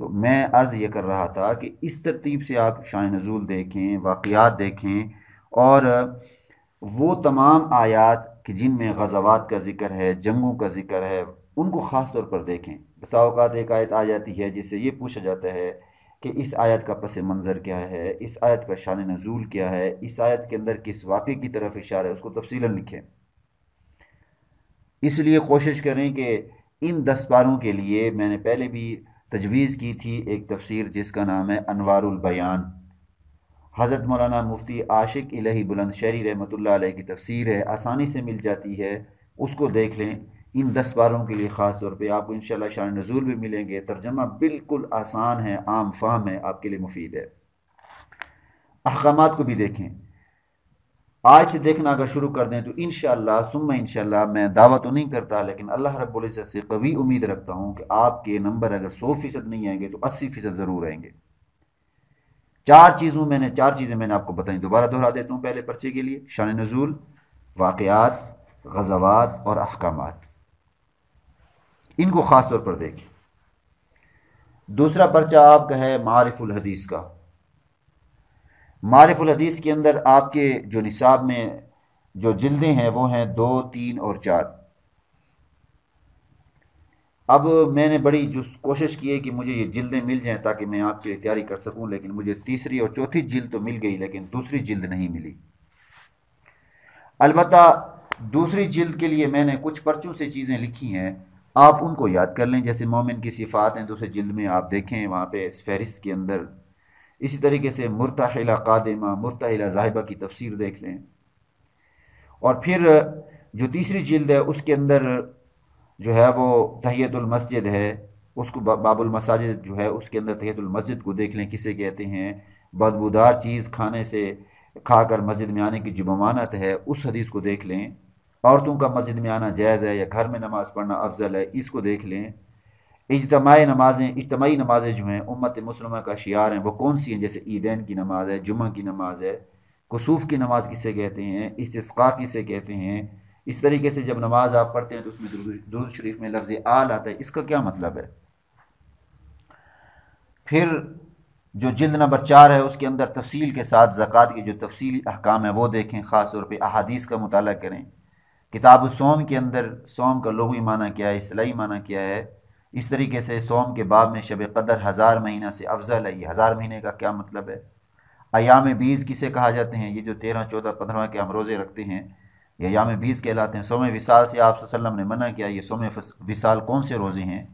تو میں عرض یہ کر رہا تھا کہ اس ترتیب سے آپ شان نزول دیکھیں، واقعات دیکھیں، اور وہ تمام آیات کہ جن میں غزوات کا ذکر ہے، جنگوں کا ذکر ہے، ان کو خاص طور پر دیکھیں۔ بسا اوقات ایک آیت آ جاتی ہے جس سے یہ پوچھا جاتا ہے کہ اس آیت کا پس منظر کیا ہے، اس آیت کا شان نزول کیا ہے، اس آیت کے اندر کس واقعے کی طرف اشارہ ہے، اس کو تفصیلاً لکھیں۔ اس لیے کوشش کریں کہ ان 10 پاروں کے لیے میں نے پہلے بھی تجویز کی تھی ایک تفسیر جس کا نام ہے انوار البیان، حضرت مولانا مفتی عاشق الہی بلند شہری رحمۃ اللہ علیہ کی تفسیر ہے، آسانی سے مل جاتی ہے، اس کو دیکھ لیں۔ ان 10 پاروں کے لیے خاص طور پہ آپ کو انشاءاللہ شان نزول بھی ملیں گے، ترجمہ بالکل آسان ہے، عام فہم ہے، آپ کے لیے مفید ہے۔ احکامات کو بھی دیکھیں، آج سے دیکھنا اگر شروع کر دیں تو انشاءاللہ ثم انشاءاللہ، میں دعویٰ تو نہیں کرتا لیکن اللہ رب العزت سے قوی امید رکھتا ہوں کہ آپ کے نمبر اگر 100% نہیں آئیں گے تو 80% ضرور آئیں گے۔ 4 چیزیں میں نے آپ کو بتائیں، دوبارہ دہرا دیتا ہوں پہلے پرچے کے لیے: شان نزول، واقعات، غزوات اور احکامات، ان کو خاص طور پر دیکھیں۔ دوسرا پرچہ آپ کا ہے معارف الحدیث کا۔ معارف الحدیث کے اندر آپ کے جو نصاب میں جو جلدیں ہیں وہ ہیں 2، 3 اور 4۔ اب میں نے بڑی جو کوشش کی ہے کہ مجھے یہ جلدیں مل جائیں تاکہ میں آپ کے لیے تیاری کر سکوں، لیکن مجھے تیسری اور چوتھی جلد تو مل گئی لیکن دوسری جلد نہیں ملی۔ البتہ دوسری جلد کے لیے میں نے کچھ پرچوں سے چیزیں لکھی ہیں، آپ ان کو یاد کر لیں، جیسے مومن کی صفات ہیں دوسری جلد میں آپ دیکھیں وہاں پہ اس فہرست کے اندر۔ اسی طریقے سے مرتحلہ قادمہ، مرتحلہ ذاہبہ کی تفسیر دیکھ لیں۔ اور پھر جو تیسری جلد ہے اس کے اندر جو ہے وہ تحیۃ المسجد ہے، اس کو باب المساجد جو ہے اس کے اندر تحیۃ المسجد کو دیکھ لیں کسے کہتے ہیں۔ بدبودار چیز کھا کر مسجد میں آنے کی جو ممانعت ہے اس حدیث کو دیکھ لیں۔ عورتوں کا مسجد میں آنا جائز ہے یا گھر میں نماز پڑھنا افضل ہے، اس کو دیکھ لیں۔ اجتماعی نمازیں جو ہیں امت مسلمہ کا شعار ہیں وہ کون سی ہیں، جیسے عیدین کی نماز ہے، جمعہ کی نماز ہے، کسوف کی نماز کسے کہتے ہیں، استسقاء کسے کہتے ہیں۔ اس طریقے سے جب نماز آپ پڑھتے ہیں تو اس میں درود شریف میں لفظ آل آتا ہے، اس کا کیا مطلب ہے۔ پھر جو جلد نمبر 4 ہے اس کے اندر تفصیل کے ساتھ زکوٰۃ کے جو تفصیلی احکام ہیں وہ دیکھیں، خاص طور پہ احادیث کا مطالعہ کریں۔ کتاب الصوم کے اندر صوم کا لغوی معنی کیا ہے، اصطلاحی معنی کیا ہے۔ اس طریقے سے صوم کے باب میں شب قدر 1000 مہینہ سے افضل ہے، یہ 1000 مہینے کا کیا مطلب ہے۔ ایام بیز کسے کہا جاتے ہیں، یہ جو 13، 14، 15 کے ہم روزے رکھتے ہیں یہ ایام بیز کہلاتے ہیں۔ صوم وصال سے آپ صلی اللہ علیہ وسلم نے منع کیا، یہ صوم وصال کون سے روزے ہیں۔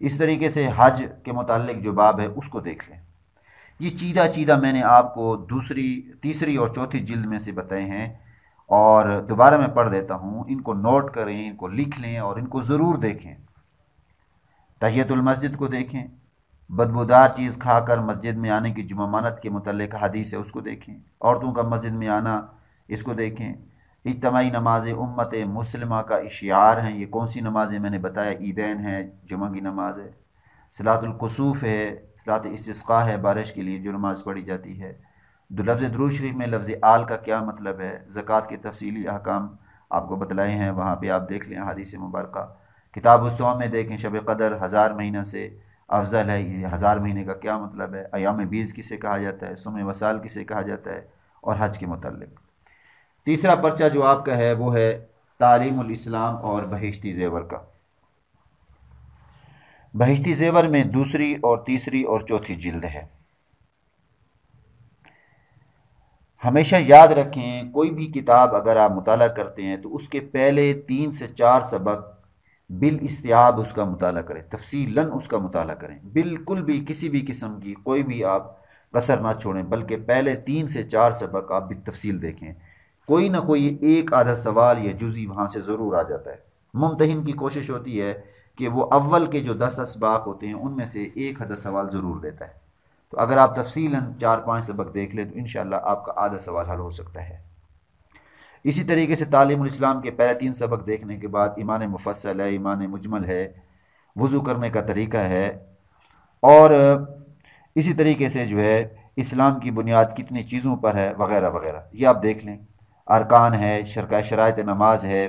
اس طریقے سے حج کے متعلق جو باب ہے اس کو دیکھ لیں۔ یہ چیدہ میں نے آپ کو تیسری اور چوتھی جلد میں سے بتائے ہیں، اور دوبارہ میں پڑھ دیتا ہوں، ان کو نوٹ کریں، ان کو لکھ لیں اور ان کو ضرور دیکھیں۔ تحیۃ المسجد کو دیکھیں، بدبودار چیز کھا کر مسجد میں آنے کی جو ممانعت کے متعلق حدیث ہے اس کو دیکھیں۔ عورتوں کا مسجد میں آنا اس کو دیکھیں۔ اجتماعی نمازیں امت مسلمہ کا اشعار ہیں، یہ کون سی نمازیں میں نے بتایا، عیدین ہے، جمعہ کی نماز ہے، صلاۃ الکسوف ہے، صلاۃ استسقاء ہے، بارش کے لیے جو نماز پڑھی جاتی ہے۔ لفظ درود شریف میں لفظ آل کا کیا مطلب ہے، زکوٰۃ کے تفصیلی احکام آپ کو بتلائے ہیں، وہاں پہ آپ دیکھ لیں حدیث مبارکہ۔ کتاب الصوم میں دیکھیں شب قدر 1000 مہینہ سے افضل ہے، یہ 1000 مہینے کا کیا مطلب ہے، ایام بیز کسے کہا جاتا ہے، صوم وصال کسے کہا جاتا ہے، اور حج کے متعلق۔ تیسرا پرچہ جو آپ کا ہے وہ ہے تعلیم الاسلام اور بہشتی زیور کا۔ بہشتی زیور میں دوسری اور تیسری اور چوتھی جلد ہے۔ ہمیشہ یاد رکھیں کوئی بھی کتاب اگر آپ مطالعہ کرتے ہیں تو اس کے پہلے 3 سے 4 سبق بالاستیعاب اس کا مطالعہ کریں، تفصیلاً اس کا مطالعہ کریں، بالکل بھی کسی بھی قسم کی کوئی بھی آپ کسر نہ چھوڑیں، بلکہ پہلے 3 سے 4 سبق آپ بالتفصیل دیکھیں۔ کوئی نہ کوئی ایک آدھا سوال یا جزئی وہاں سے ضرور آ جاتا ہے۔ ممتحن کی کوشش ہوتی ہے کہ وہ اول کے جو 10 اسباق ہوتے ہیں ان میں سے ایک آدھا سوال ضرور دیتا ہے، تو اگر آپ تفصیلاً 4-5 سبق دیکھ لیں تو انشاءاللہ آپ کا آدھا سوال حل ہو سکتا ہے۔ اسی طریقے سے تعلیم الاسلام کے پہلے 3 سبق دیکھنے کے بعد ایمان مفصل ہے، ایمان مجمل ہے، وضو کرنے کا طریقہ ہے، اور اسی طریقے سے جو ہے اسلام کی بنیاد کتنی چیزوں پر ہے وغیرہ وغیرہ، یہ آپ دیکھ لیں۔ ارکان ہے، شرائط نماز ہے،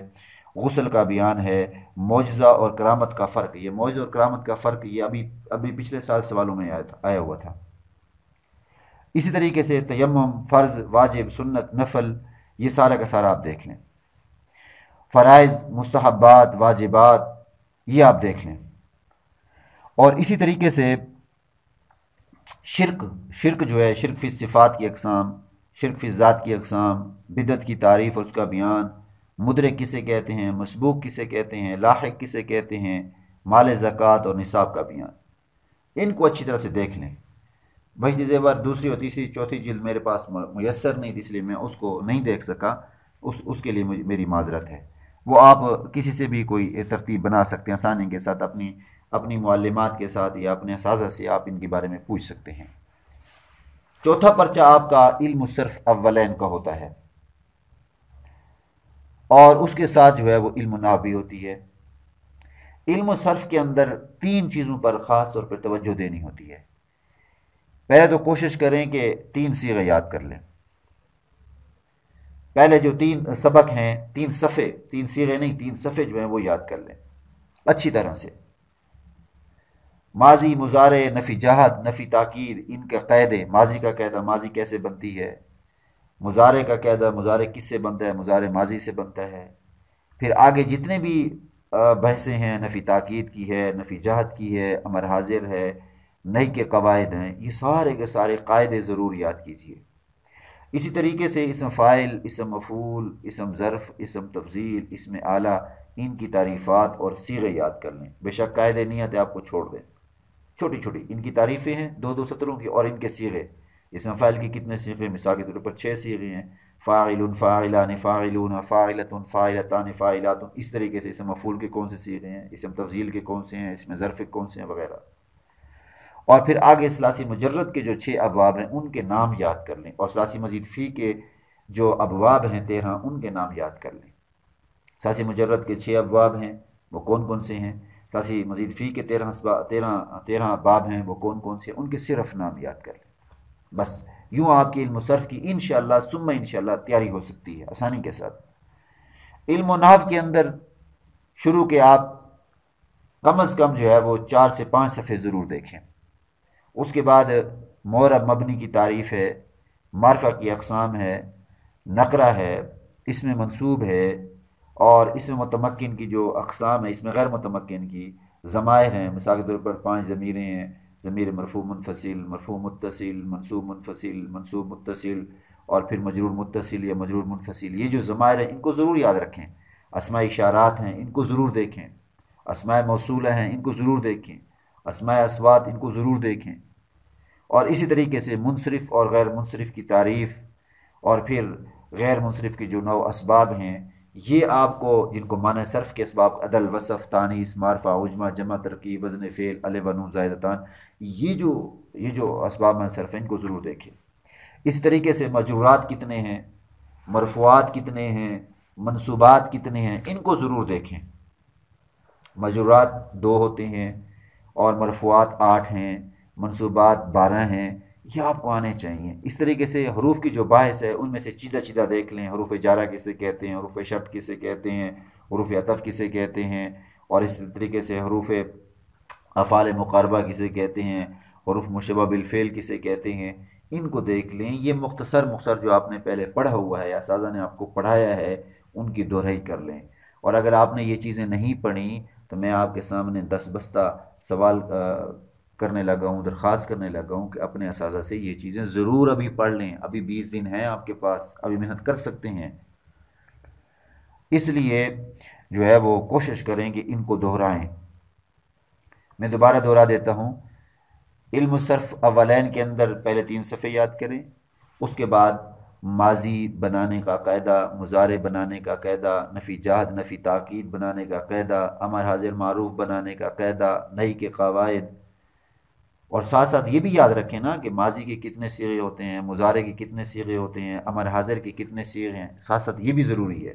غسل کا بیان ہے، معجزہ اور کرامت کا فرق۔ یہ معجزہ اور کرامت کا فرق یہ ابھی پچھلے سال سوالوں میں آیا ہوا تھا۔ اسی طریقے سے تیمم، فرض، واجب، سنت، نفل، یہ سارا کا سارا آپ دیکھ لیں۔ فرائض، مستحبات، واجبات، یہ آپ دیکھ لیں۔ اور اسی طریقے سے شرک جو ہے، شرک فی صفات کی اقسام، شرک فی ذات کی اقسام، بدعت کی تعریف اور اس کا بیان، مدرک کسے کہتے ہیں، مسبوق کسے کہتے ہیں، لاحق کسے کہتے ہیں، مال زکوٰۃ اور نصاب کا بیان، ان کو اچھی طرح سے دیکھ لیں۔ بہشتی زیور دوسری اور تیسری چوتھی جلد میرے پاس میسر نہیں تھی، اس لیے میں اس کو نہیں دیکھ سکا، اس کے لیے میری معذرت ہے۔ وہ آپ کسی سے بھی کوئی ترتیب بنا سکتے ہیں آسانی کے ساتھ، اپنی معلمات کے ساتھ یا اپنے اساتذہ سے آپ ان کے بارے میں پوچھ سکتے ہیں۔ چوتھا پرچہ آپ کا علم الصرف اولین کا ہوتا ہے، اور اس کے ساتھ جو ہے وہ علم النحو بھی ہوتی ہے۔ علم الصرف کے اندر 3 چیزوں پر خاص طور پر توجہ دینی ہوتی ہے۔ پہلے تو کوشش کریں کہ 3 صیغے یاد کر لیں۔ پہلے جو 3 سبق ہیں، 3 صفحے، 3 صیغے نہیں، 3 صفحے جو ہیں وہ یاد کر لیں اچھی طرح سے۔ ماضی، مضارع، نفی جہد، نفی تاکید، ان کے قاعدے، ماضی کا قاعدہ ماضی کیسے بنتی ہے، مضارع کا قاعدہ مضارع کس سے بنتا ہے، مضارع ماضی سے بنتا ہے۔ پھر آگے جتنے بھی بحثیں ہیں، نفی تاکید کی ہے، نفی جہد کی ہے، امر حاضر ہے، نہی کے قواعد ہیں، یہ سارے کے سارے قاعدے ضرور یاد کیجیے۔ اسی طریقے سے اسم فاعل، اسم مفعول، اسم ظرف، اسم تفضیل، اسم اعلیٰ، ان کی تعریفات اور صیغے یاد کر لیں۔ بے شک قاعدے نہیں آتے آپ کو چھوڑ دیں، چھوٹی چھوٹی ان کی تعریفیں ہیں 2 سطروں کی، اور ان کے صیغے۔ اسم فاعل کی کتنے صیغے؟ مثال کے طور پر 6 صیغے ہیں، فاعل، فاعلان، فاعلون، فاعلۃ، فاعلتان، فاعلات۔ اس طریقے سے اسم مفعول کے کون سے صیغے ہیں، اسم تفضیل کے کون سے ہیں، اسم ظرف کے کون سے ہیں، وغیرہ۔ اور پھر آگے ثلاثی مجرد کے جو 6 ابواب ہیں ان کے نام یاد کر لیں، اور ثلاثی مزید فی کے جو ابواب ہیں 13 ان کے نام یاد کر لیں۔ ثلاثی مجرد کے 6 ابواب ہیں وہ کون کون سے ہیں، ثلاثی مزید فی کے 13 باب ہیں وہ کون کون سے ہیں، ان کے صرف نام یاد کر لیں۔ بس یوں آپ کی علم صرف کی انشاءاللہ ثم انشاءاللہ تیاری ہو سکتی ہے آسانی کے ساتھ۔ علم و نحو کے اندر شروع کے آپ کم از کم جو ہے وہ 4 سے 5 صفحے ضرور دیکھیں۔ اس کے بعد معرب مبنی کی تعریف ہے، معرفہ کی اقسام ہے، نقرہ ہے، اسم منصوب ہے، اور اسم متمکن کی جو اقسام ہے، اسم غیر متمکن کی ضمائر ہیں۔ مثال کے طور پر 5 ضمیریں ہیں، ضمیر مرفوع منفصل، مرفوع متصل، منصوب منفصل، منصوب متصل، اور پھر مجرور متصل یا مجرور منفصل۔ یہ جو ضمائر ہیں ان کو ضرور یاد رکھیں۔ اسماء اشارات ہیں ان کو ضرور دیکھیں، اسماء موصولہ ہیں ان کو ضرور دیکھیں، اسماء اصوات ان کو ضرور دیکھیں، اور اسی طریقے سے منصرف اور غیر منصرف کی تعریف، اور پھر غیر منصرف کے جو 9 اسباب ہیں یہ آپ کو، جن کو معنی صرف کے اسباب عدل، وصف، تانیث، معرفہ، عجمہ، جمع، ترکیب، وزن فعل، الف و نون زائدتان، یہ جو اسباب معنی صرف ہیں ان کو ضرور دیکھیں۔ اس طریقے سے مجرورات کتنے ہیں، مرفوعات کتنے ہیں، منصوبات کتنے ہیں، ان کو ضرور دیکھیں۔ مجرورات 2 ہوتے ہیں، اور مرفوعات 8 ہیں، منصوبات 12 ہیں، یہ آپ کو آنے چاہیے۔ اس طریقے سے حروف کی جو باعث ہے ان میں سے چیدہ دیکھ لیں، حروف جارہ کسے کہتے ہیں، حروف شرط کسے کہتے ہیں، حروف عطف کسے کہتے ہیں، اور اس طریقے سے حروف افعال مقاربہ کسے کہتے ہیں، حروف مشبہ بالفعل کسے کہتے ہیں، ان کو دیکھ لیں۔ یہ مختصر جو آپ نے پہلے پڑھا ہوا ہے یا اساتذہ نے آپ کو پڑھایا ہے ان کی دہرائی کر لیں۔ اور اگر آپ نے یہ چیزیں نہیں پڑھیں تو میں آپ کے سامنے 10 بستہ سوال کرنے لگا ہوں، درخواست کرنے لگا ہوں کہ اپنے اساتذہ سے یہ چیزیں ضرور ابھی پڑھ لیں۔ ابھی 20 دن ہیں آپ کے پاس، ابھی محنت کر سکتے ہیں، اس لیے جو ہے وہ کوشش کریں کہ ان کو دہرائیں۔ میں دوبارہ دہرا دیتا ہوں، علم الصرف اولین کے اندر پہلے 3 صفحے یاد کریں، اس کے بعد ماضی بنانے کا قاعدہ، مضارع بنانے کا قاعدہ، نفی جہد نفی تاکید بنانے کا قاعدہ، امر حاضر معروف بنانے کا قاعدہ، نہی کے قواعد، اور ساتھ ساتھ یہ بھی یاد رکھیں نا کہ ماضی کے کتنے صیغے ہوتے ہیں، مضارع کے کتنے صیغے ہوتے ہیں، امر حاضر کے کتنے صیغے ہیں، ساتھ ساتھ یہ بھی ضروری ہے۔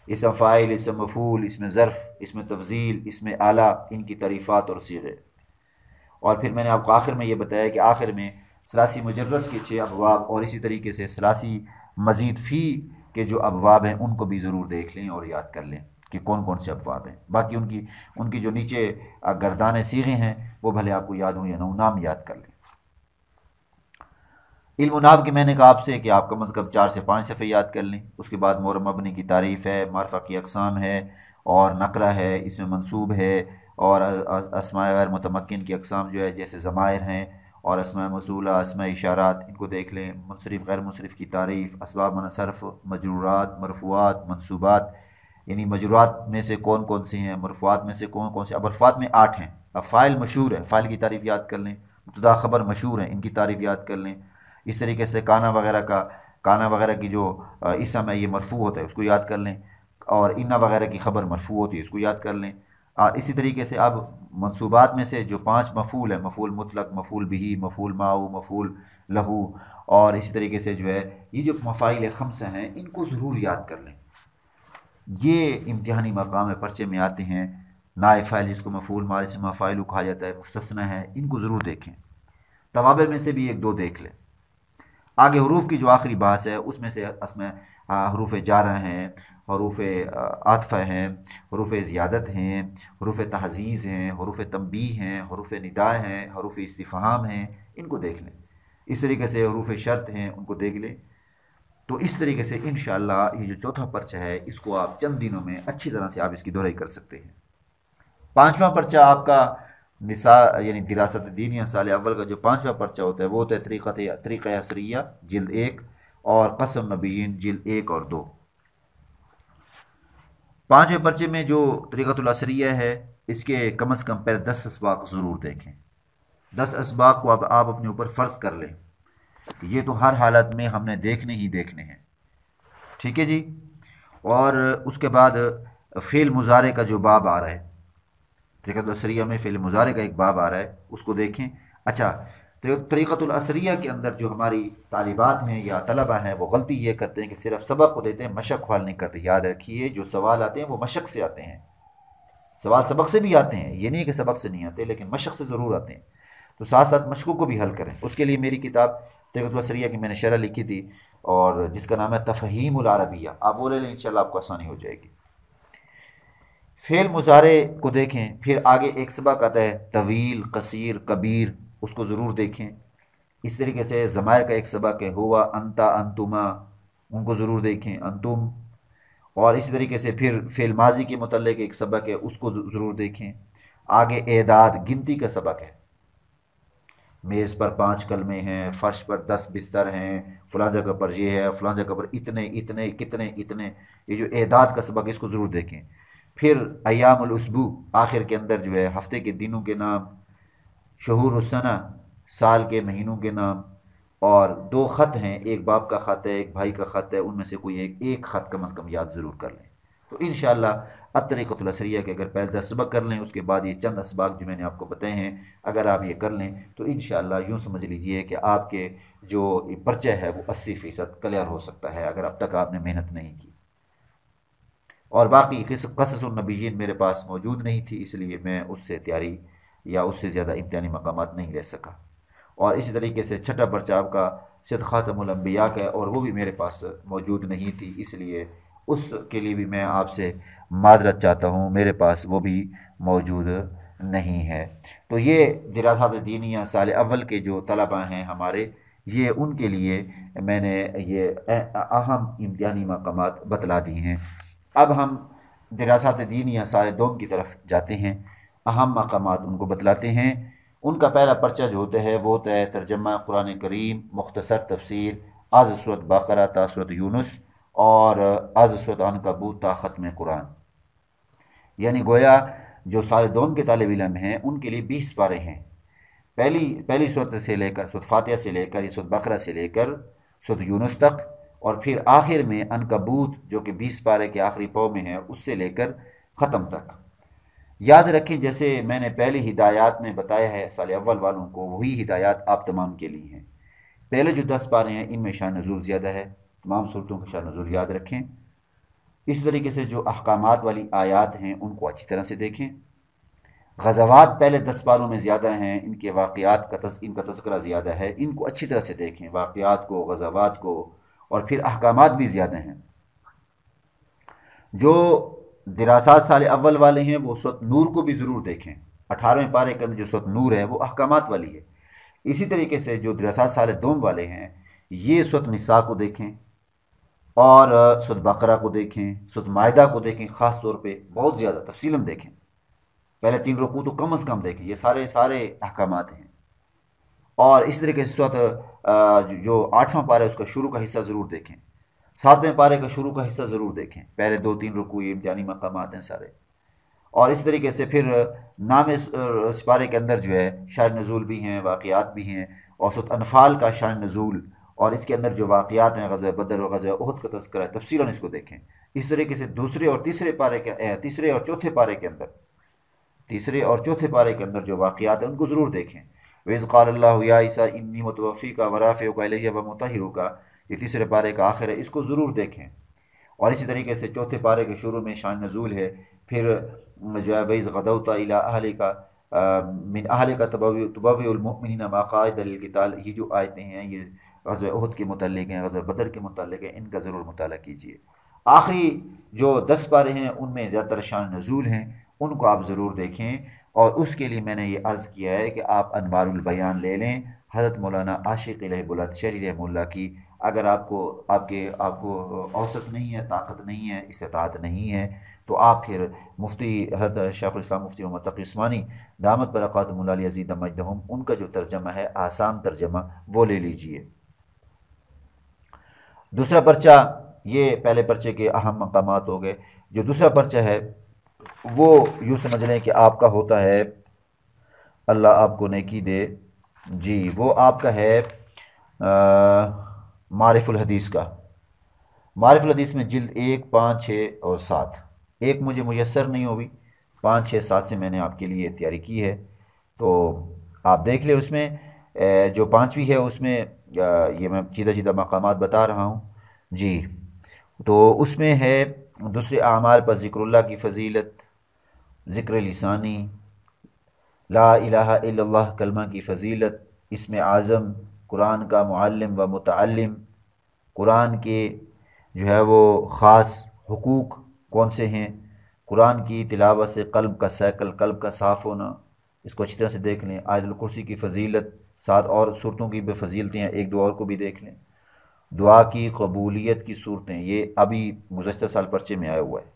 اسم فاعل، اسم مفعول، اسم ظرف، اسم تفضیل، اسم اعلیٰ، ان کی تعریفات اور صیغے۔ اور پھر میں نے آپ کو آخر میں یہ بتایا کہ آخر میں ثلاثی مجرد کے 6 ابواب، اور اسی طریقے سے ثلاثی مزید فی کے جو ابواب ہیں ان کو بھی ضرور دیکھ لیں اور یاد کر لیں۔ کہ کون کون سے ابواب ہیں، باقی ان کی جو نیچے گردان صیغے ہیں وہ بھلے آپ کو یاد ہوں یا نہ ہوں، نام یاد کر لیں۔ علم و نحو کی میں نے کہا آپ سے کہ آپ کم از کم 4 سے 5 صفحے یاد کر لیں۔ اس کے بعد مورب مبنی کی تعریف ہے، معرفہ کی اقسام ہے، اور نقرہ ہے، اس میں منصوب ہے، اور اسماء غیر متمکن کی اقسام جو ہے جیسے ضمائر ہیں، اور اسماء موصولہ، اسماء اشارات، ان کو دیکھ لیں۔ منصرف غیر منصرف کی تعریف، اسباب منصرف، مجرورات، مرفوعات، منصوبات، یعنی مجرورات میں سے کون کون سے ہیں، مرفوعات میں سے کون کون سے۔ اب مرفوعات میں 8 ہیں۔ اب فاعل مشہور ہے، فاعل کی تعریف یاد کر لیں۔ مبتدا خبر مشہور ہیں، ان کی تعریف یاد کر لیں۔ اس طریقے سے کانا وغیرہ کی جو اسم ہے یہ مرفوع ہوتا ہے، اس کو یاد کر لیں، اور انا وغیرہ کی خبر مرفوع ہوتی ہے، اس کو یاد کر لیں۔ اسی طریقے سے اب منصوبات میں سے جو 5 مفعول ہیں، مفعول مطلق، مفعول بہ، مفعول معہ، مفعول لہو، اور اسی طریقے سے جو ہے یہ جو مفاعیل خمسہ ہیں ان کو ضرور یاد کر لیں۔ یہ امتحانی مقام پرچے میں آتے ہیں۔ نائب فاعل جس کو مفعول ماضی سے مفاعل کہا جاتا ہے، مستثنی ہے، ان کو ضرور دیکھیں۔ توابع میں سے بھی 1-2 دیکھ لیں۔ آگے حروف کی جو آخری بحث ہے اس میں سے اسماء حروف جارہ ہیں، حروف عاطفہ ہیں، حروف زیادت ہیں، حروف تحزیز ہیں، حروف تنبیہ ہیں، حروف ندا ہیں، حروف استفہام ہیں، ان کو دیکھ لیں۔ اس طریقے سے حروف شرط ہیں، ان کو دیکھ لیں۔ تو اس طریقے سے انشاءاللہ یہ جو چوتھا پرچہ ہے اس کو آپ چند دنوں میں اچھی طرح سے آپ اس کی دہرائی کر سکتے ہیں۔ 5واں پرچہ آپ کا نساء یعنی دراست دینیہ سال اول کا جو 5واں پرچہ ہوتا ہے وہ ہوتا ہے طریقہ عصریہ جلد 1 اور قصص نبیین جلد 1 اور 2۔ 5ویں پرچے میں جو طریقۃ العصریہ ہے اس کے کم از کم پہلے 10 اسباق ضرور دیکھیں۔ 10 اسباق کو اب آپ اپنے اوپر فرض کر لیں کہ یہ تو ہر حالت میں ہم نے دیکھنے ہی دیکھنے ہیں، ٹھیک ہے جی۔ اور اس کے بعد فعل مضارع کا جو باب آ رہا ہے، طریقۃ العصریہ میں فعل مضارع کا ایک باب آ رہا ہے، اس کو دیکھیں۔ اچھا، طریقۃ العصریہ کے اندر جو ہماری طالبات ہیں یا طلبہ ہیں وہ غلطی یہ کرتے ہیں کہ صرف سبق کو دیتے ہیں، مشق حل نہیں کرتے۔ یاد رکھیے جو سوال آتے ہیں وہ مشق سے آتے ہیں، سوال سبق سے بھی آتے ہیں، یہ نہیں کہ سبق سے نہیں آتے، لیکن مشق سے ضرور آتے ہیں۔ تو ساتھ ساتھ مشقوں کو بھی حل کریں۔ اس کے لیے میری کتاب طریقۃ العصریہ کی میں نے شرح لکھی تھی، اور جس کا نام ہے تفہیم العربیہ، آپ وہ لے لیں، انشاءاللہ آپ کو آسانی ہو جائے گی۔ فعل مضارع کو دیکھیں، پھر آگے ایک سبق آتا ہے طویل، قصیر، کبیر، اس کو ضرور دیکھیں۔ اس طریقے سے ضمائر کا ایک سبق ہے ہوا، انتا، انتما، ان کو ضرور دیکھیں، انتم۔ اور اسی طریقے سے پھر فعل ماضی کے متعلق ایک سبق ہے، اس کو ضرور دیکھیں۔ آگے اعداد، گنتی کا سبق ہے، میز پر 5 قلمیں ہیں، فرش پر 10 بستر ہیں، فلاں جگہ پر یہ ہے، فلاں جگہ پر اتنے اتنے کتنے اتنے، یہ جو اعداد کا سبق ہے اس کو ضرور دیکھیں۔ پھر ایام الاسبوع، آخر کے اندر جو ہے ہفتے کے دنوں کے نام، شہور السنہ، سال کے مہینوں کے نام، اور 2 خط ہیں، ایک باپ کا خط ہے، ایک بھائی کا خط ہے، ان میں سے کوئی ایک خط کم از کم یاد ضرور کر لیں۔ تو انشاءاللہ الطریقۃ العصریہ کے اگر پہلے 10 سبق کر لیں، اس کے بعد یہ چند اسباق جو میں نے آپ کو بتائے ہیں اگر آپ یہ کر لیں تو انشاءاللہ یوں سمجھ لیجئے کہ آپ کے جو پرچہ ہے وہ 80% کلیئر ہو سکتا ہے اگر اب تک آپ نے محنت نہیں کی۔ اور باقی قصص النبیین میرے پاس موجود نہیں تھی، اس لیے میں اس سے تیاری یا اس سے زیادہ امتحانی مقامات نہیں لے سکا۔ اور اسی طریقے سے چھٹا پرچہ آپ کا سید خاتم الانبیاء کا ہے، اور وہ بھی میرے پاس موجود نہیں تھی، اس لیے اس کے لیے بھی میں آپ سے معذرت چاہتا ہوں، میرے پاس وہ بھی موجود نہیں ہے۔ تو یہ دراسات دینیہ سال اول کے جو طلبہ ہیں ہمارے، یہ ان کے لیے میں نے یہ اہم امتحانی مقامات بتلا دی ہیں۔ اب ہم دراسات دینیہ سال دوم کی طرف جاتے ہیں، اہم مقامات ان کو بتلاتے ہیں۔ ان کا پہلا پرچہ جو ہوتا ہے وہ ہوتا ہے ترجمہ قرآن کریم، مختصر تفسیر از سورۃ بقرہ تا سورۃ یونس، اور از سورۃ عنکبوت تا ختم قرآن۔ یعنی گویا جو سال دوم کے طالب علم ہیں ان کے لیے 20 پارے ہیں، پہلی سورت سے لے کر سورۃ فاتحہ سے لے کر سورۃ بقرہ سے لے کر سورۃ یونس تک، اور پھر آخر میں عنکبوت جو کہ 20 پارے کے آخری پاؤں میں ہے اس سے لے کر ختم تک۔ یاد رکھیں جیسے میں نے پہلی ہدایات میں بتایا ہے سال اول والوں کو، وہی ہدایات آپ تمام کے لیے ہیں۔ پہلے جو 10 پارے ہیں ان میں شان نزول زیادہ ہے، تمام صورتوں کا شان نزول یاد رکھیں۔ اس طریقے سے جو احکامات والی آیات ہیں ان کو اچھی طرح سے دیکھیں۔ غزوات پہلے 10 پاروں میں زیادہ ہیں، ان کے واقعات ان کا تذکرہ زیادہ ہے، ان کو اچھی طرح سے دیکھیں، واقعات کو، غزوات کو، اور پھر احکامات بھی زیادہ ہیں۔ جو دراصات سال اول والے ہیں وہ صورت نور کو بھی ضرور دیکھیں، 18ویں پارے کے اندر جو صورت نور ہے وہ احکامات والی ہے۔ اسی طریقے سے جو دراصات سال دوم والے ہیں یہ صورت نساء کو دیکھیں، اور صورت بقرہ کو دیکھیں، صورت مائدہ کو دیکھیں، خاص طور پہ بہت زیادہ تفصیلاً دیکھیں، پہلے 3 رکوع تو کم از کم دیکھیں، یہ سارے احکامات ہیں۔ اور اس طریقے سے صورت جو 8واں پارہ ہے اس کا شروع کا حصہ ضرور دیکھیں، 7ویں پارے کا شروع کا حصہ ضرور دیکھیں، پہلے 2-3 رکوع یہ امتحانی مقامات ہیں سارے۔ اور اس طریقے سے پھر نام اس پارے کے اندر جو ہے شان نزول بھی ہیں، واقعات بھی ہیں، اور صورت انفال کا شان نزول اور اس کے اندر جو واقعات ہیں غزوہ بدر اور غزوہ احد کا تذکرہ ہے، تفصیلاً اس کو دیکھیں۔ اس طریقے سے تیسرے اور چوتھے پارے کے اندر جو واقعات ہیں ان کو ضرور دیکھیں۔ وَإِذْ قَالَ اللَّهُ يَا عِيسَىٰ إِنِّي مُتَوَفِّيكَ وَرَافِعُكَ إِلَيَّ وَمُطَهِّرُكَ، یہ تیسرے پارے کا آخر ہے، اس کو ضرور دیکھیں۔ اور اسی طریقے سے چوتھے پارے کے شروع میں شان نزول ہے، پھر جو ہے وَإِذْ غَدَوْتَ إِلَىٰ أَهْلِكَ مِنْ أَهْلِكَ تُبَوِّئُ الْمُؤْمِنِينَ مَقَاعِدَ لِلْقِتَالِ، یہ جو آیتیں ہیں یہ غزوہ احد کے متعلق ہیں، غزوہ بدر کے متعلق ہیں، ان کا ضرور مطالعہ کیجیے۔ آخری جو 10 پارے ہیں ان میں زیادہ تر شان نزول ہیں، ان کو آپ ضرور دیکھیں۔ اور اس کے لیے میں نے یہ عرض کیا ہے کہ آپ انوار البیان لے لیں حضرت مولانا عاشق الہ بلند شہری رحمہ اللہ کی، اگر آپ کو اوسط نہیں ہے، طاقت نہیں ہے، استطاعت نہیں ہے، تو آپ پھر مفتی حضرت شیخ الاسلام مفتی محمد تقی عثمانی دامت برکاتہم اللہ علیہ عزیز مجدہم، ان کا جو ترجمہ ہے آسان ترجمہ وہ لے لیجئے۔ دوسرا پرچہ، یہ پہلے پرچے کے اہم مقامات ہو گئے۔ جو دوسرا پرچہ ہے وہ یوں سمجھ لیں کہ آپ کا ہوتا ہے، اللہ آپ کو نیکی دے جی، وہ آپ کا ہے معارف الحدیث کا۔ معارف الحدیث میں جلد 1، 5، 6 اور 7، ایک مجھے میسر نہیں ہوئی، 5، 6، 7 سے میں نے آپ کے لیے تیاری کی ہے، تو آپ دیکھ لیں۔ اس میں جو 5ویں ہے اس میں یہ میں سیدھا مقامات بتا رہا ہوں جی، تو اس میں ہے دوسرے اعمال پر ذکر اللہ کی فضیلت، ذکر لسانی، لا الہ الا اللہ کلمہ کی فضیلت، اسم اعظم، قرآن کا معلم و متعلم، قرآن کے جو ہے وہ خاص حقوق کون سے ہیں، قرآن کی تلاوت سے قلب کا صاف ہونا، اس کو اچھی طرح سے دیکھ لیں۔ آیت الکرسی کی فضیلت، 7 اور صورتوں کی بھی فضیلتیں ہیں، 1-2 اور کو بھی دیکھ لیں۔ دعا کی قبولیت کی صورتیں، یہ ابھی گزشتہ سال پرچے میں آیا ہوا ہے،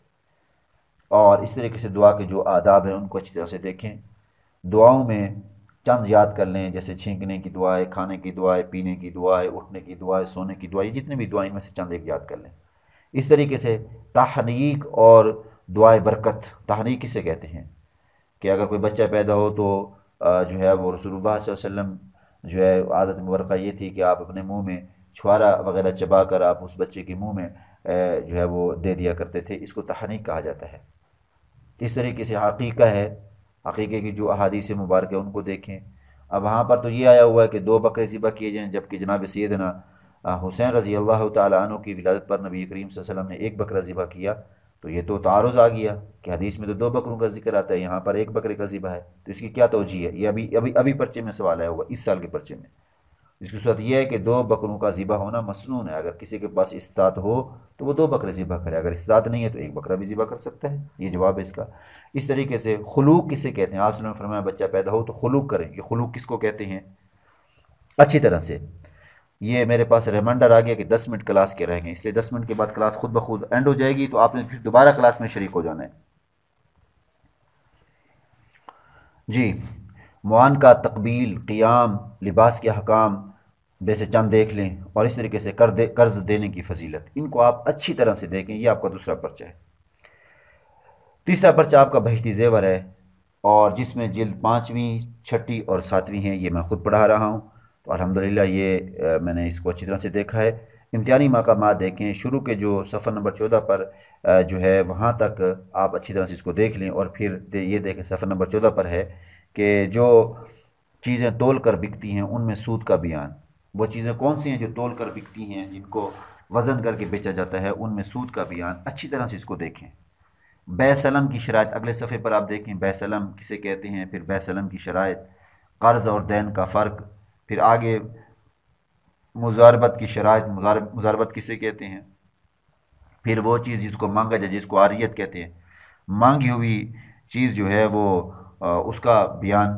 اور اس طریقے سے دعا کے جو آداب ہیں ان کو اچھی طرح سے دیکھیں۔ دعاؤں میں چند یاد کر لیں، جیسے چھینکنے کی دعا ہے، کھانے کی دعا ہے، پینے کی دعا ہے، اٹھنے کی دعا ہے، سونے کی دعا ہے، جتنے بھی دعائیں ان میں سے چند ایک یاد کر لیں۔ اس طریقے سے تحنیک اور دعائے برکت، تحنیک کسے کہتے ہیں کہ اگر کوئی بچہ پیدا ہو تو جو ہے وہ رسول اللہ صلی اللہ علیہ وسلم جو ہے عادت مبارکہ یہ تھی کہ آپ اپنے منہ میں چھوارا وغیرہ چبا کر آپ اس بچے کے منہ میں جو ہے وہ دے دیا کرتے تھے، اس کو تحنیک کہا جاتا ہے۔ اس طریقے سے عقیقہ ہے، عقیقے کی جو احادیث مبارکہ ان کو دیکھیں۔ اب وہاں پر تو یہ آیا ہوا ہے کہ 2 بکرے ذبح کیے جائیں، جبکہ جناب سیدنا حسین رضی اللہ تعالیٰ عنہ کی ولادت پر نبی کریم صلی اللہ علیہ وسلم نے 1 بکرا ذبح کیا، تو یہ تو تعارض آ گیا کہ حدیث میں تو 2 بکروں کا ذکر آتا ہے، یہاں پر 1 بکرے کا ذبح ہے، تو اس کی کیا توجیہ ہے؟ یہ ابھی پرچے میں سوال آیا ہوا، اس سال کے پرچے میں۔ اس کی صورت یہ ہے کہ 2 بکروں کا ذبح ہونا مسنون ہے، اگر کسی کے پاس استطاعت ہو تو وہ 2 بکرے ذبح کرے، اگر استطاعت نہیں ہے تو 1 بکرا بھی ذبح کر سکتا ہے، یہ جواب ہے اس کا۔ اس طریقے سے خلوق کسے کہتے ہیں؟ آپ صلی اللہ علیہ وسلم نے فرمایا بچہ پیدا ہو تو خلوق کریں، یہ خلوق کس کو کہتے ہیں؟ اچھی طرح سے یہ میرے پاس ریمائنڈر آ گیا کہ 10 منٹ کلاس کے رہ گئے، اس لیے 10 منٹ کے بعد کلاس خود بخود اینڈ ہو جائے گی، تو آپ نے پھر دوبارہ کلاس میں شریک ہو جانا ہے جی۔ معان کا تقبیل، قیام، لباس کے حکام ویسے چند دیکھ لیں، اور اس طریقے سے قرض دینے کی فضیلت، ان کو آپ اچھی طرح سے دیکھیں۔ یہ آپ کا دوسرا پرچہ ہے۔ تیسرا پرچہ آپ کا بہشتی زیور ہے، اور جس میں جلد 5ویں، 6 اور 7ویں ہیں، یہ میں خود پڑھا رہا ہوں، تو الحمدللہ یہ میں نے اس کو اچھی طرح سے دیکھا ہے۔ امتحانی مقامات دیکھیں، شروع کے جو صفحہ نمبر 14 پر جو ہے وہاں تک آپ اچھی طرح سے اس کو دیکھ لیں، اور پھر یہ دیکھیں صفحہ نمبر 14 پر ہے کہ جو چیزیں تول کر بکتی ہیں ان میں سود کا بیان، وہ چیزیں کون سی ہیں جو تول کر بکتی ہیں، جن کو وزن کر کے بیچا جاتا ہے، ان میں سود کا بیان، اچھی طرح سے اس کو دیکھیں۔ بیع سلم کی شرائط اگلے صفحے پر آپ دیکھیں، بیع سلم کسے کہتے ہیں، پھر بیع سلم کی شرائط، قرض اور دین کا فرق، پھر آگے مضاربت کی شرائط، مضاربت کسے کہتے ہیں، پھر وہ چیز جس کو مانگا جائے، جس کو عاریت کہتے ہیں، مانگی ہوئی چیز جو ہے وہ اس کا بیان،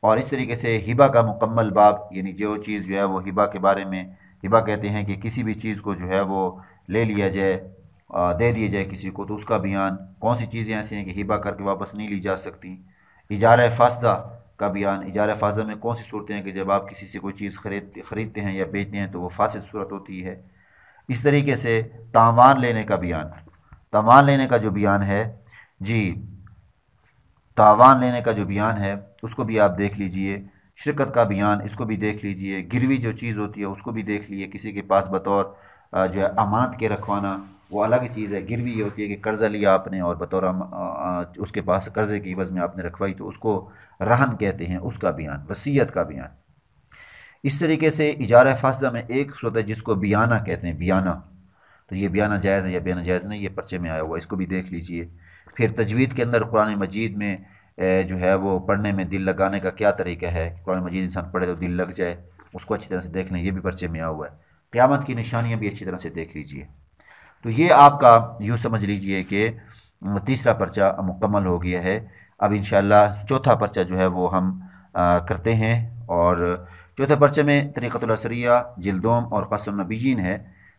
اور اس طریقے سے ہبہ کا مکمل باب، یعنی جو چیز جو ہے وہ ہبہ کے بارے میں، ہبہ کہتے ہیں کہ کسی بھی چیز کو جو ہے وہ لے لیا جائے، دے دیا جائے کسی کو، تو اس کا بیان، کون سی چیزیں ایسی ہیں کہ ہبہ کر کے واپس نہیں لی جا سکتی، اجارہ فاسدہ کا بیان، اجارہ فاسدہ میں کون سی صورتیں ہیں کہ جب آپ کسی سے کوئی چیز خریدتے ہیں یا بیچتے ہیں تو وہ فاسد صورت ہوتی ہے، اس طریقے سے تاوان لینے کا بیان، تاوان لینے کا جو بیان ہے، جی تاوان لینے کا جو بیان ہے اس کو بھی آپ دیکھ لیجئے، شرکت کا بیان اس کو بھی دیکھ لیجئے، گروی جو چیز ہوتی ہے اس کو بھی دیکھ لیجئے، کسی کے پاس بطور جو ہے امانت کے رکھوانا وہ الگ چیز ہے، گروی یہ ہوتی ہے کہ قرضہ لیا آپ نے اور بطور اس کے پاس قرضے کی عوض میں آپ نے رکھوائی تو اس کو رہن کہتے ہیں، اس کا بیان، وصیت کا بیان۔ اس طریقے سے اجارہ فاسدہ میں ایک صورت ہے جس کو بیانہ کہتے ہیں، بیانہ، تو یہ بیانہ جائز ہے یا بیانہ جائز نہیں، یہ پرچے میں آیا ہوا ہے، اس کو بھی دیکھ لیجئے۔ پھر تجوید کے اندر قرآن مجید میں جو ہے وہ پڑھنے میں دل لگانے کا کیا طریقہ ہے کہ قرآن مجید انسان پڑھے تو دل لگ جائے، اس کو اچھی طرح سے دیکھ لیں، یہ بھی پرچے میں آیا ہوا ہے۔ قیامت کی نشانیاں بھی اچھی طرح سے دیکھ لیجئے۔ تو یہ آپ کا یوں سمجھ لیجئے کہ تیسرا پرچہ مکمل ہو گیا ہے۔ اب انشاءاللہ چوتھا پرچہ جو ہے وہ ہم کرتے ہیں، اور چوتھے پرچے میں طریقۃ الاسریہ جلدوم اور قصص النبیین ہے۔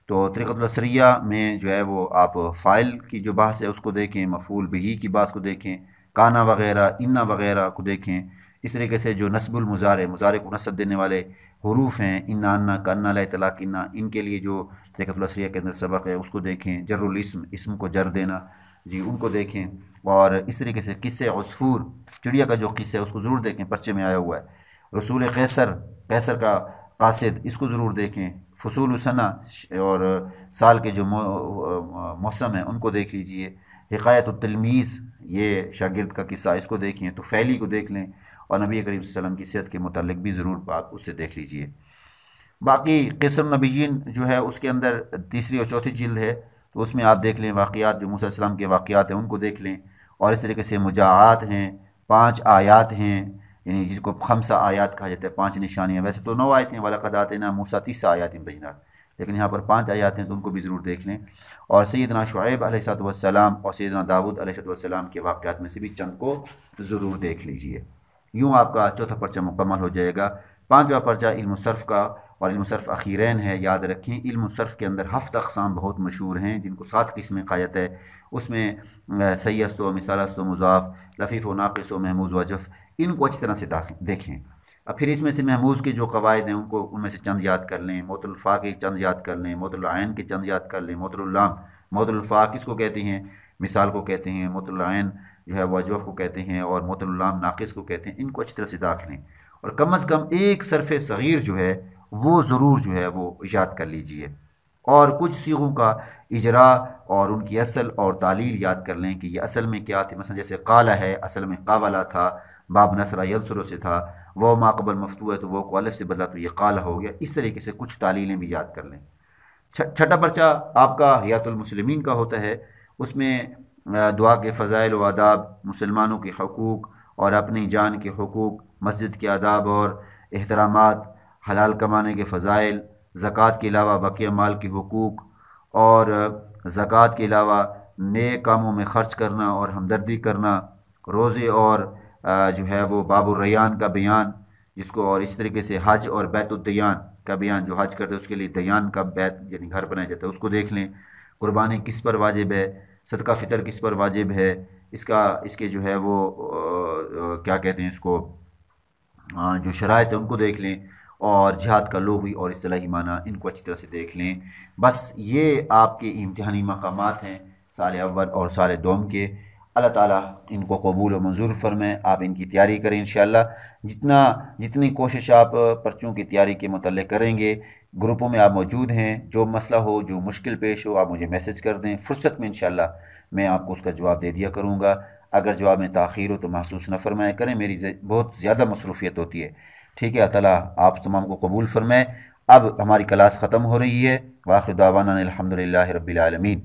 تو طریقۃ الاسریہ میں جو ہے وہ آپ فاعل کی جو بحث ہے اس کو دیکھیں، مفعول بہ کی بحث کو دیکھیں، کانا وغیرہ، انا وغیرہ کو دیکھیں۔ اس طریقے سے جو نصب المضارع، مضارع کو نصب دینے والے حروف ہیں، انا، انا، کانا، لا اطلاق انا، ان کے لیے جو طریقۃ الاسریہ کے اندر سبق ہے اس کو دیکھیں۔ جر الاسم، اسم کو جر دینا، جی ان کو دیکھیں۔ اور اس طریقے سے قصے عصفور، چڑیا کا جو قصہ ہے اس کو ضرور دیکھیں، پرچے میں آیا ہوا ہے۔ رسول قیصر، قیصر کا قاصد، اس کو ضرور دیکھیں۔ فصول سنہ اور سال کے جو موسم ہیں ان کو دیکھ لیجئے۔ حکایت التلمیذ، یہ شاگرد کا قصہ، اس کو دیکھیں۔ تو فعلی کو دیکھ لیں، اور نبی کریم صلی اللہ علیہ وسلم کی صحت کے متعلق بھی ضرور آپ اس سے دیکھ لیجئے۔ باقی قصص النبیین جو ہے اس کے اندر تیسری اور چوتھی جلد ہے، تو اس میں آپ دیکھ لیں واقعات، جو موسیٰ علیہ السلام کے واقعات ہیں ان کو دیکھ لیں، اور اس طریقے سے مجاعات ہیں، 5 آیات ہیں، یعنی جس کو 5 آیات کہا جاتا ہے، 5 نشانیاں، ویسے تو 9 آیتیں ہیں، وَلَقَدْ آتَيْنَا مُوسَىٰ 9 آیات بینات، لیکن یہاں پر 5 آیات ہیں تو ان کو بھی ضرور دیکھ لیں۔ اور سیدنا شعیب علیہ السلام اور سیدنا داؤد علیہ السلام کے واقعات میں سے بھی چند کو ضرور دیکھ لیجئے۔ یوں آپ کا چوتھا پرچہ مکمل ہو جائے گا۔ پانچواں پرچہ علم الصرف کا، اور علم الصرف اخیرین ہے، یاد رکھیں۔ علم الصرف کے اندر 7 اقسام بہت مشہور ہیں جن کو 7 قسمیں قایت ہے، اس میں صحیح است و مثال است و مضاف، لفیف و ناقص و محموز و جف، ان کو اچھی طرح سے دیکھیں۔ اب پھر اس میں سے محموز کے جو قواعد ہیں ان میں سے چند یاد کر لیں، معطل الفاء کے چند یاد کر لیں، معطل العین کے چند یاد کر لیں، معطل اللام، معطل الفاء کس کو کہتے ہیں؟ مثال کو کہتے ہیں، معطل العین جو ہے وہ اجوف کو کہتے ہیں، اور معطل اللام ناقص کو کہتے ہیں، ان کو اچھی طرح سے داخل لیں، اور کم از کم ایک صرف صغیر جو ہے وہ ضرور جو ہے وہ یاد کر لیجئے، اور کچھ صیغوں کا اجرا اور ان کی اصل اور تعلیل یاد کر لیں کہ یہ اصل میں کیا تھی۔ مثلا جیسے قالہ ہے، اصل میں قاولہ تھا، باب نصرہ ینصرو سے تھا، وہ ما قبل مفتوح ہے تو وہ کو الف سے بدلا تو یہ قالہ ہو گیا۔ اس طریقے سے کچھ تعلیلیں بھی یاد کر لیں۔ چھٹا پرچہ آپ کا حیات المسلمین کا ہوتا ہے، اس میں دعا کے فضائل و آداب، مسلمانوں کے حقوق اور اپنی جان کے حقوق، مسجد کے آداب اور احترامات، حلال کمانے کے فضائل، زکوٰۃ کے علاوہ بقیہ مال کے حقوق، اور زکوٰۃ کے علاوہ نیک کاموں میں خرچ کرنا اور ہمدردی کرنا، روزے اور جو ہے وہ باب الریان کا بیان جس کو، اور اس طریقے سے حج اور بیت الدیان کا بیان، جو حج کرتے ہیں اس کے لیے دیان کا بیت یعنی گھر بنایا جاتا ہے، اس کو دیکھ لیں۔ قربانی کس پر واجب ہے، صدقہ فطر کس پر واجب ہے، اس کے جو ہے وہ کیا کہتے ہیں اس کو، جو شرائط ہیں ان کو دیکھ لیں، اور جہاد کا لغوی اور اصطلاحی معنی ان کو اچھی طرح سے دیکھ لیں۔ بس یہ آپ کے امتحانی مقامات ہیں سال اول اور سال دوم کے۔ اللہ تعالیٰ ان کو قبول و منظور فرمائے، آپ ان کی تیاری کریں انشاءاللہ۔ جتنی کوشش آپ پرچوں کی تیاری کے متعلق کریں گے، گروپوں میں آپ موجود ہیں، جو مسئلہ ہو، جو مشکل پیش ہو، آپ مجھے میسج کر دیں، فرصت میں انشاءاللہ میں آپ کو اس کا جواب دے دیا کروں گا۔ اگر جواب میں تاخیر ہو تو محسوس نہ فرمایا کریں، میری بہت زیادہ مصروفیت ہوتی ہے، ٹھیک ہے۔ اللہ تعالیٰ آپ تمام کو قبول فرمائے۔ اب ہماری کلاس ختم ہو رہی ہے، وآخر دعوانا الحمدللہ رب العالمین۔